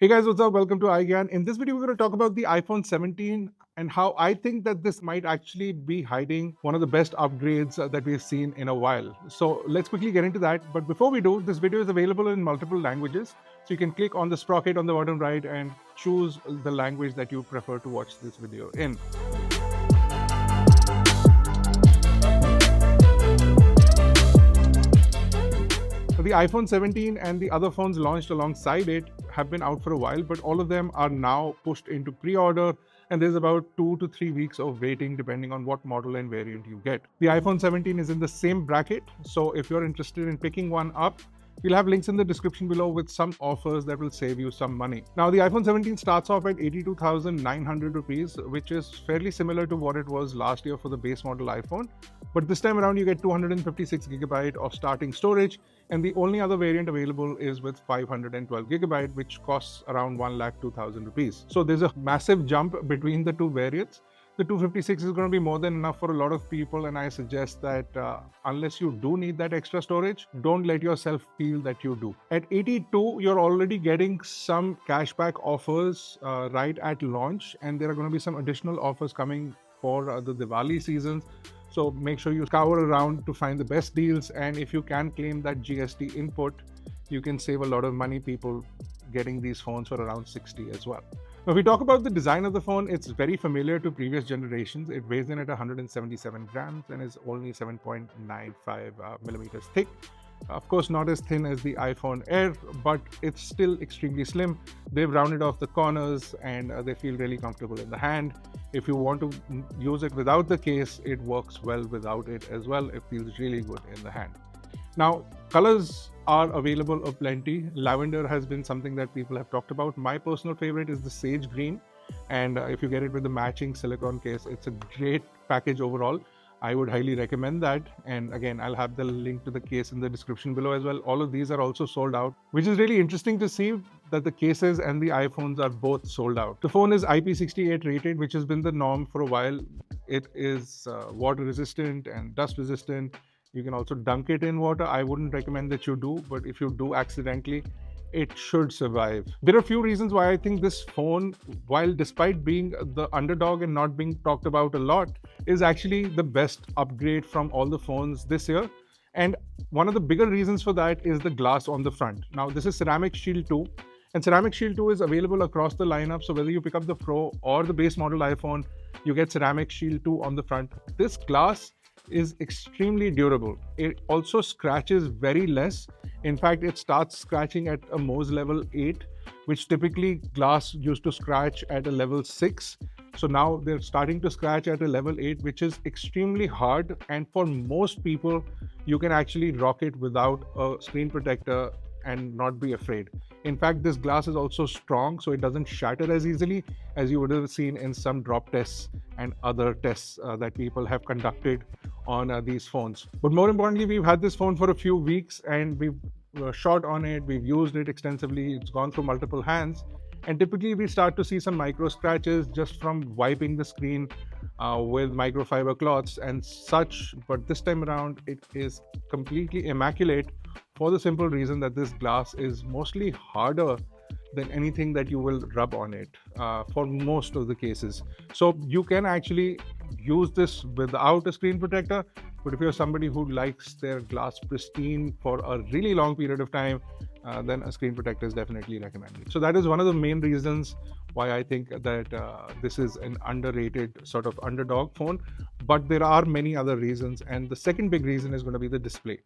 Hey guys, what's up? Welcome to iGyaan. In this video, we're going to talk about the iPhone 17 and how I think that this might actually be hiding one of the best upgrades that we've seen in a while. So let's quickly get into that. But before we do, this video is available in multiple languages. So you can click on the sprocket on the bottom right and choose the language that you prefer to watch this video in. The iPhone 17 and the other phones launched alongside it have been out for a while, but all of them are now pushed into pre-order, and there's about 2 to 3 weeks of waiting depending on what model and variant you get. The iPhone 17 is in the same bracket, so if you're interested in picking one up, we'll have links in the description below with some offers that will save you some money. Now, the iPhone 17 starts off at 82,900 rupees, which is fairly similar to what it was last year for the base model iPhone. But this time around, you get 256GB of starting storage, and the only other variant available is with 512GB, which costs around 1,02,000 rupees. So there's a massive jump between the two variants. The 256 is going to be more than enough for a lot of people, and I suggest that unless you do need that extra storage, don't let yourself feel that you do. At 82, you're already getting some cashback offers right at launch, and there are going to be some additional offers coming for the Diwali seasons. So make sure you scour around to find the best deals, and if you can claim that GST input, you can save a lot of money. People getting these phones for around 60 as well. Now, if we talk about the design of the phone, it's very familiar to previous generations. It weighs in at 177 grams and is only 7.95 millimeters thick. Of course, not as thin as the iPhone Air, but it's still extremely slim. They've rounded off the corners and they feel really comfortable in the hand. If you want to use it without the case, it works well without it as well. It feels really good in the hand. Now, colors are available aplenty. Lavender has been something that people have talked about. My personal favorite is the sage green, and if you get it with the matching silicone case, it's a great package overall. I would highly recommend that. And again, I'll have the link to the case in the description below as well. All of these are also sold out, which is really interesting to see that the cases and the iPhones are both sold out. The phone is IP68 rated, which has been the norm for a while. It is water resistant and dust resistant. You can also dunk it in water. I wouldn't recommend that you do, but if you do accidentally, it should survive. There are a few reasons why I think this phone, while despite being the underdog and not being talked about a lot, is actually the best upgrade from all the phones this year. And one of the bigger reasons for that is the glass on the front. Now, this is Ceramic Shield 2, and Ceramic Shield 2 is available across the lineup. So whether you pick up the Pro or the base model iPhone, you get Ceramic Shield 2 on the front. This glass is extremely durable. It also scratches very less. In fact, it starts scratching at a Mohs level 8, which typically glass used to scratch at a level 6. So now they're starting to scratch at a level 8, which is extremely hard. And for most people, you can actually rock it without a screen protector and not be afraid. In fact, this glass is also strong, so it doesn't shatter as easily as you would have seen in some drop tests and other tests that people have conducted on these phones. But more importantly, we've had this phone for a few weeks and we've shot on it, we've used it extensively, it's gone through multiple hands, and typically we start to see some micro scratches just from wiping the screen with microfiber cloths and such. But this time around, it is completely immaculate for the simple reason that this glass is mostly harder than anything that you will rub on it for most of the cases. So you can actually use this without a screen protector, but if you're somebody who likes their glass pristine for a really long period of time, then a screen protector is definitely recommended. So that is one of the main reasons why I think that this is an underrated sort of underdog phone, but there are many other reasons, and the second big reason is going to be the display.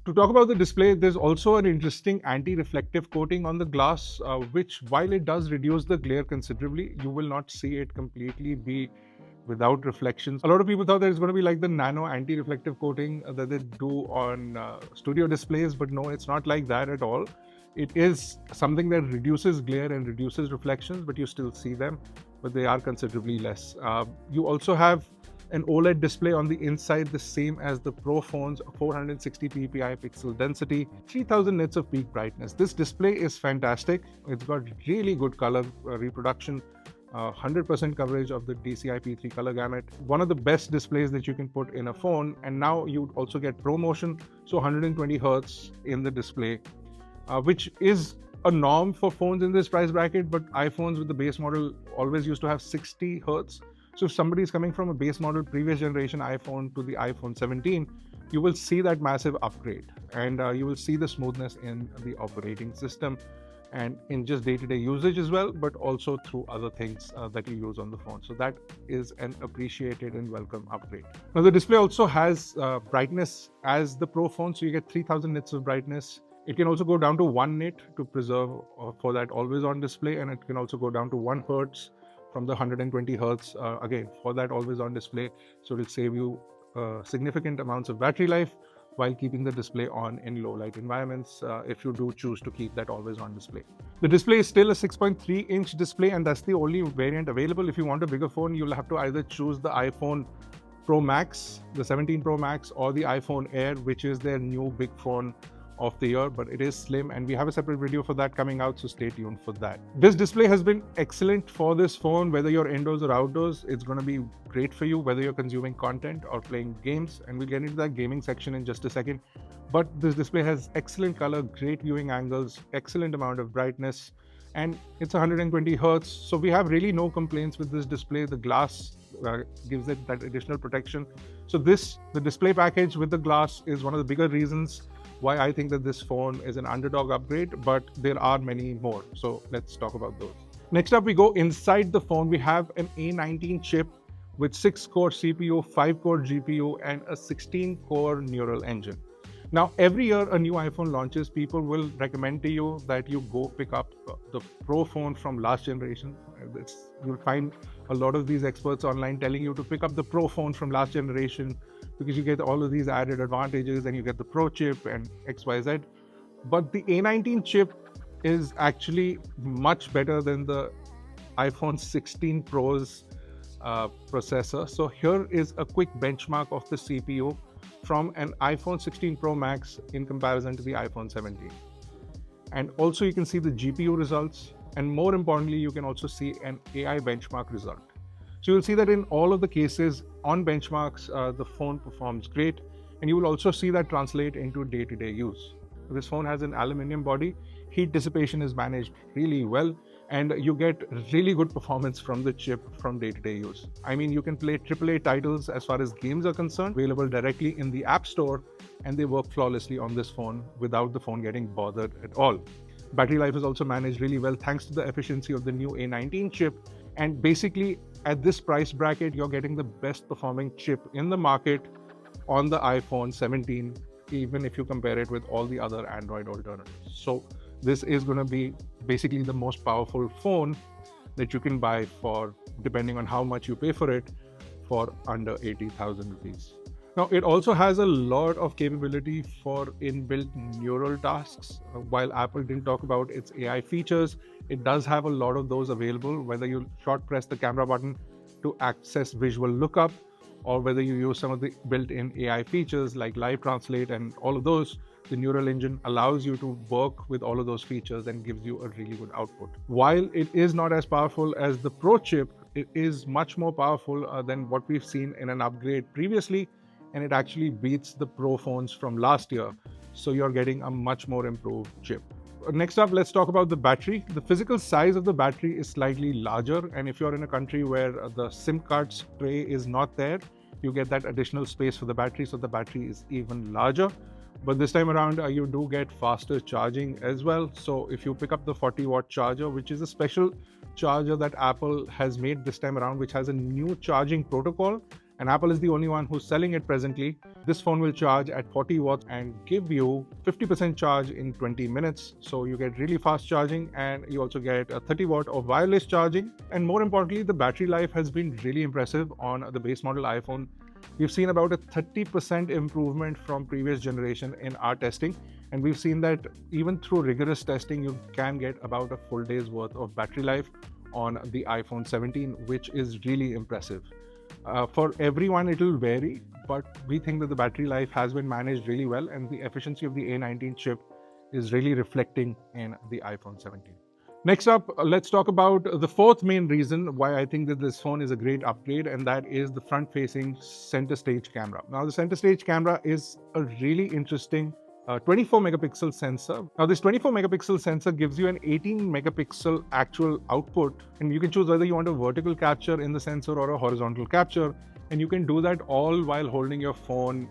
To talk about the display, there's also an interesting anti-reflective coating on the glass, which while it does reduce the glare considerably, you will not see it completely be without reflections. A lot of people thought that it's going to be like the nano anti-reflective coating that they do on studio displays, but no, it's not like that at all. It is something that reduces glare and reduces reflections, but you still see them, but they are considerably less. You also have an OLED display on the inside, the same as the Pro phones, 460 ppi pixel density, 3000 nits of peak brightness. This display is fantastic. It's got really good color reproduction. 100% coverage of the DCI-P3 color gamut. One of the best displays that you can put in a phone, and now you also get ProMotion, so 120 Hz in the display, which is a norm for phones in this price bracket, but iPhones with the base model always used to have 60 hertz. So if somebody is coming from a base model previous generation iPhone to the iPhone 17, you will see that massive upgrade, and you will see the smoothness in the operating system and in just day-to-day usage as well, but also through other things that you use on the phone. So that is an appreciated and welcome upgrade. Now the display also has brightness as the Pro phone, so you get 3000 nits of brightness. It can also go down to 1 nit to preserve for that always on display, and it can also go down to 1 hertz from the 120 hertz again for that always on display. So it will save you significant amounts of battery life while keeping the display on in low light environments if you do choose to keep that always on display. The display is still a 6.3-inch display, and that's the only variant available. If you want a bigger phone, you'll have to either choose the iPhone Pro Max, the 17 Pro Max, or the iPhone Air, which is their new big phone of the year, but it is slim, and we have a separate video for that coming out, so stay tuned for that. This display has been excellent for this phone, whether you're indoors or outdoors. It's going to be great for you whether you're consuming content or playing games, and we'll get into that gaming section in just a second. But this display has excellent color, great viewing angles, excellent amount of brightness, and it's 120 hertz, so we have really no complaints with this display. The glass gives it that additional protection. So the display package with the glass is one of the bigger reasons why I think that this phone is an underdog upgrade, but there are many more. So let's talk about those. Next up, we go inside the phone. We have an A19 chip with 6-core CPU, 5-core GPU, and a 16-core neural engine. Now, every year a new iPhone launches, people will recommend to you that you go pick up the Pro phone from last generation. You'll find a lot of these experts online telling you to pick up the Pro phone from last generation because you get all of these added advantages and you get the Pro chip and XYZ. But the A19 chip is actually much better than the iPhone 16 Pro's processor. So here is a quick benchmark of the CPU from an iPhone 16 Pro Max in comparison to the iPhone 17. And also you can see the GPU results, and more importantly, you can also see an AI benchmark result. So you'll see that in all of the cases on benchmarks, the phone performs great, and you will also see that translate into day-to-day use. This phone has an aluminum body, heat dissipation is managed really well, and you get really good performance from the chip from day-to-day use. I mean, you can play AAA titles as far as games are concerned, available directly in the App Store, and they work flawlessly on this phone without the phone getting bothered at all. Battery life is also managed really well thanks to the efficiency of the new A19 chip, and basically at this price bracket, you're getting the best performing chip in the market on the iPhone 17, even if you compare it with all the other Android alternatives. So this is going to be basically the most powerful phone that you can buy for, depending on how much you pay for it, for under 80,000 rupees. Now, it also has a lot of capability for inbuilt neural tasks. While Apple didn't talk about its AI features, it does have a lot of those available, whether you short press the camera button to access visual lookup, or whether you use some of the built-in AI features like live translate and all of those. The neural engine allows you to work with all of those features and gives you a really good output. While it is not as powerful as the Pro chip, it is much more powerful than what we've seen in an upgrade previously, and it actually beats the Pro phones from last year. So you're getting a much more improved chip. Next up, let's talk about the battery. The physical size of the battery is slightly larger, and if you're in a country where the SIM card tray is not there, you get that additional space for the battery, so the battery is even larger. But this time around, you do get faster charging as well. So if you pick up the 40-watt charger, which is a special charger that Apple has made this time around, which has a new charging protocol, and Apple is the only one who's selling it presently. This phone will charge at 40 watts and give you 50% charge in 20 minutes. So you get really fast charging, and you also get a 30 watt of wireless charging. And more importantly, the battery life has been really impressive on the base model iPhone. We've seen about a 30% improvement from previous generation in our testing. And we've seen that even through rigorous testing, you can get about a full day's worth of battery life on the iPhone 17, which is really impressive. For everyone, it will vary, but we think that the battery life has been managed really well, and the efficiency of the A19 chip is really reflecting in the iPhone 17. Next up, let's talk about the fourth main reason why I think that this phone is a great upgrade, and that is the front-facing center stage camera. Now, the center stage camera is a really interesting 24 megapixel sensor. Now this 24 megapixel sensor gives you an 18 megapixel actual output, and you can choose whether you want a vertical capture in the sensor or a horizontal capture, and you can do that all while holding your phone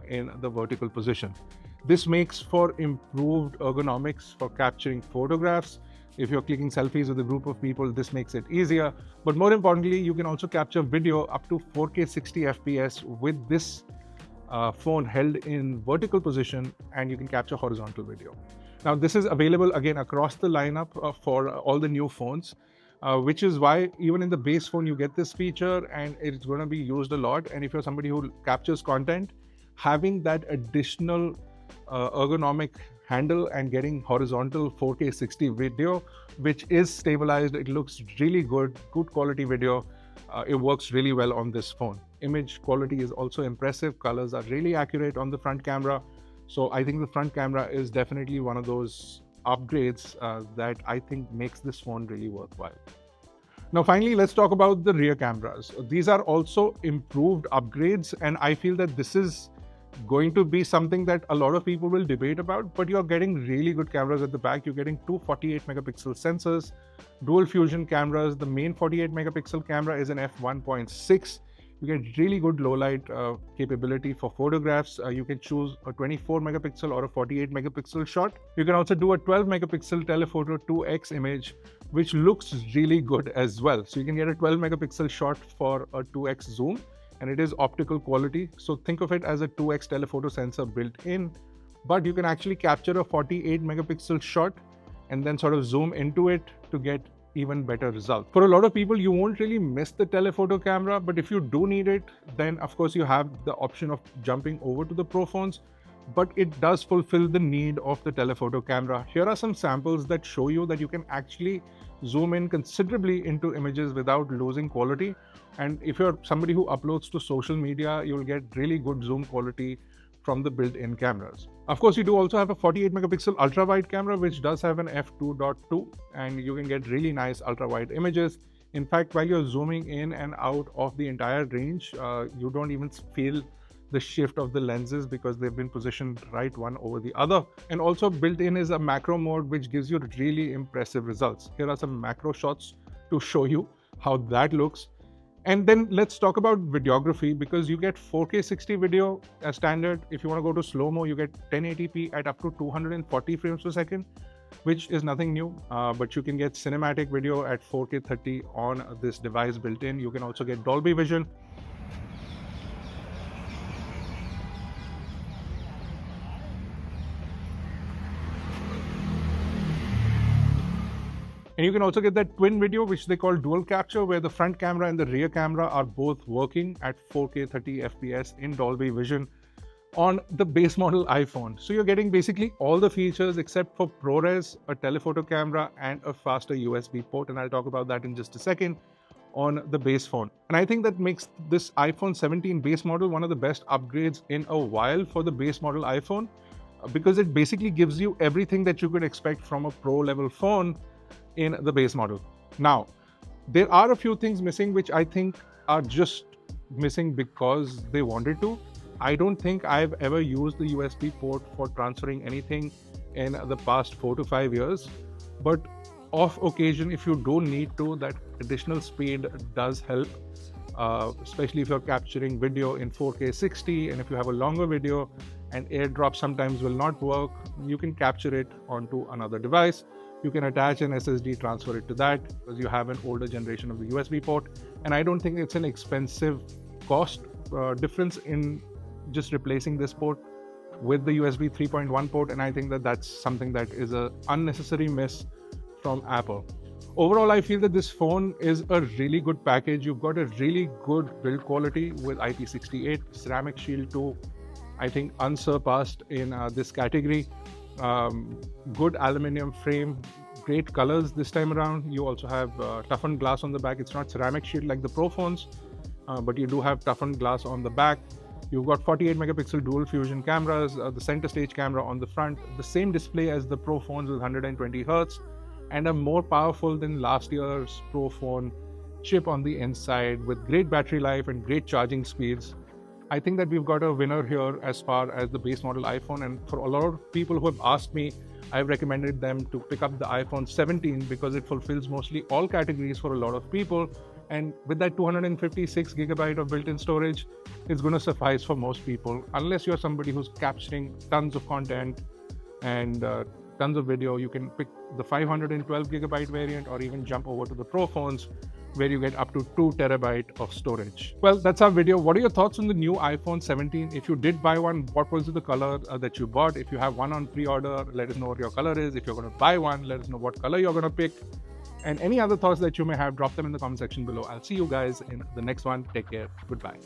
in the vertical position. This makes for improved ergonomics for capturing photographs. If you're clicking selfies with a group of people, this makes it easier. But more importantly, you can also capture video up to 4K 60 FPS with this phone held in vertical position, and you can capture horizontal video. Now this is available again across the lineup for all the new phones, which is why even in the base phone you get this feature, and it's going to be used a lot. And if you're somebody who captures content, having that additional ergonomic handle and getting horizontal 4K 60 video, which is stabilized, it looks really good quality video. It works really well on this phone. Image quality is also impressive. Colors are really accurate on the front camera. So I think the front camera is definitely one of those upgrades that I think makes this phone really worthwhile. Now finally, let's talk about the rear cameras. These are also improved upgrades, and I feel that this is going to be something that a lot of people will debate about, but you're getting really good cameras at the back. You're getting two 48 megapixel sensors, dual fusion cameras. The main 48 megapixel camera is an f1.6. You get really good low light capability for photographs. You can choose a 24 megapixel or a 48 megapixel shot. You can also do a 12 megapixel telephoto 2x image, which looks really good as well. So you can get a 12 megapixel shot for a 2x zoom, and it is optical quality. So think of it as a 2x telephoto sensor built in, but you can actually capture a 48 megapixel shot and then sort of zoom into it to get even better results. For a lot of people, you won't really miss the telephoto camera, but if you do need it, then of course you have the option of jumping over to the Pro phones, but it does fulfill the need of the telephoto camera. Here are some samples that show you that you can actually zoom in considerably into images without losing quality. And if you're somebody who uploads to social media, you'll get really good zoom quality from the built-in cameras. Of course, you do also have a 48 megapixel ultra-wide camera, which does have an f2.2, and you can get really nice ultra-wide images. In fact, while you're zooming in and out of the entire range, you don't even feel the shift of the lenses because they've been positioned right one over the other. And also built in is a macro mode, which gives you really impressive results. Here are some macro shots to show you how that looks. And then let's talk about videography, because you get 4K 60 video as standard. If you want to go to slow-mo, you get 1080p at up to 240 frames per second, which is nothing new, but you can get cinematic video at 4K 30 on this device built in. You can also get Dolby Vision. And you can also get that twin video, which they call dual capture, where the front camera and the rear camera are both working at 4K 30 FPS in Dolby Vision on the base model iPhone. So you're getting basically all the features except for ProRes, a telephoto camera, and a faster USB port. And I'll talk about that in just a second on the base phone. And I think that makes this iPhone 17 base model one of the best upgrades in a while for the base model iPhone, because it basically gives you everything that you could expect from a pro level phone in the base model. Now, there are a few things missing which I think are just missing because they wanted to. I don't think I've ever used the USB port for transferring anything in the past 4 to 5 years, but off occasion, if you do need to, that additional speed does help, especially if you're capturing video in 4K 60, and if you have a longer video and AirDrop sometimes will not work, you can capture it onto another device. You can attach an SSD, transfer it to that, because you have an older generation of the USB port. And I don't think it's an expensive cost difference in just replacing this port with the USB 3.1 port. And I think that that's something that is an unnecessary miss from Apple. Overall, I feel that this phone is a really good package. You've got a really good build quality with IP68, Ceramic Shield 2, I think unsurpassed in this category. Good aluminium frame, great colors this time around. You also have toughened glass on the back. It's not ceramic shield like the Pro phones, but you do have toughened glass on the back. You've got 48 megapixel dual fusion cameras, the center stage camera on the front, the same display as the Pro phones with 120 Hz, and a more powerful than last year's Pro phone chip on the inside with great battery life and great charging speeds. I think that we've got a winner here as far as the base model iPhone. And for a lot of people who have asked me, I've recommended them to pick up the iPhone 17 because it fulfills mostly all categories for a lot of people. And with that 256 gigabyte of built-in storage, it's going to suffice for most people. Unless you're somebody who's capturing tons of content and tons of video, you can pick the 512 gigabyte variant or even jump over to the Pro phones where you get up to 2 terabyte of storage. Well, that's our video. What are your thoughts on the new iPhone 17? If you did buy one, what was the color that you bought? If you have one on pre-order, let us know what your color is. If you're going to buy one, let us know what color you're going to pick. And any other thoughts that you may have, drop them in the comment section below. I'll see you guys in the next one. Take care. Goodbye.